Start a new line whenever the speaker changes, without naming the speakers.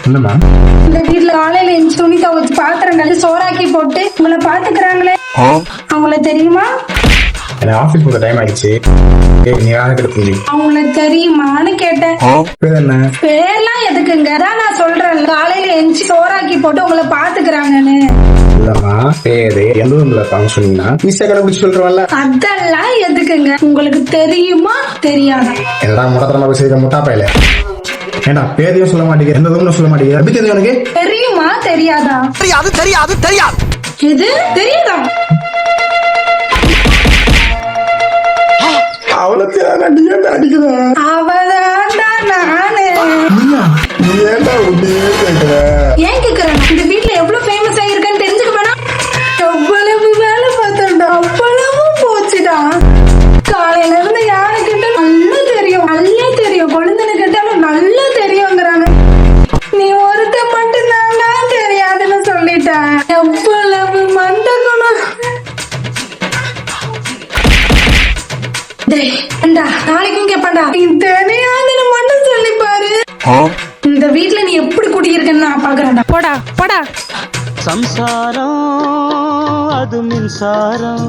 என்னம்மா?
இந்த வீட்டுல காலையில எஞ்சி துணி துவைச்சு பாத்திரம் கழுவி சோறாக்கி போட்டு உங்களை பாத்துக்கிறாங்களே அவங்கள தெரியுமா?
எனக்கு ஆபீஸ் போற டைம் ஆயிடுச்சு. நீ யாருக்கு
அவங்கள தெரியுமான்னு கேட்டேன்.
பேர் என்ன?
பேர்லாம் எதுக்குங்க? அதான் நான் சொல்றேன், காலையில எஞ்சி சோறாக்கி போட்டு உங்களை பாத்துக்கிறாங்கன்னு.
இல்லம்மா, பேரு எந்த ஊர்ல இருக்காங்க சொன்னீங்கன்னா ஈஸியா கண்டுபிடிச்சு சொல்றவல்ல.
அதெல்லாம் எதுக்குங்க? உங்களுக்கு தெரியுமா தெரியாதா?
என்னடா முடத்தரமா பேசுறீங்க முட்டா பையல. ஏண்டா பேரையும் சொல்ல மாட்டேங்க, எந்த ஊர்ல சொல்ல மாட்டேங்க. எப்படி தெரியும் உனக்கு?
தெரியுமா தெரியாதா?
தெரியாது தெரியாது தெரியாது.
எது தெரியாதா?
அவளுக்கு அடிக்கிறேன்.
அவதான்டா நானு.
நீ ஏன்டா உன்னையே கேட்கிற?
ஏன் கேக்குறேன்? இந்த வீட்டுல எவ்வளவு ஃபேமஸ் ஆயிருக்கேன்னு தெரிஞ்சுக்க வேணாம்? எவ்வளவு வேலை பார்த்தேன்டா, அவ்வளவு போச்சுடா. காலையில இருந்து யாரு கேட்டாலும் நல்லா தெரியும், நல்லா தெரியும். கொழுந்தனு கேட்டாலும் நல்லா தெரியுங்கிறாங்க. நீ ஒருத்த மட்டும் தான் தெரியாதுன்னு சொல்லிட்டேன். எவ்வளவு மண்டகணும். நாளைக்கும் கேப்பாண்டா, நீ தெரியாதுன்னு மட்டும் சொல்லி பாரு. இந்த வீட்டுல நீ எப்படி குடியிருக்கன்னு நான் பாக்குறேன்டா. போடா போடா.
சம்சாரம் அது மின்சாரம்.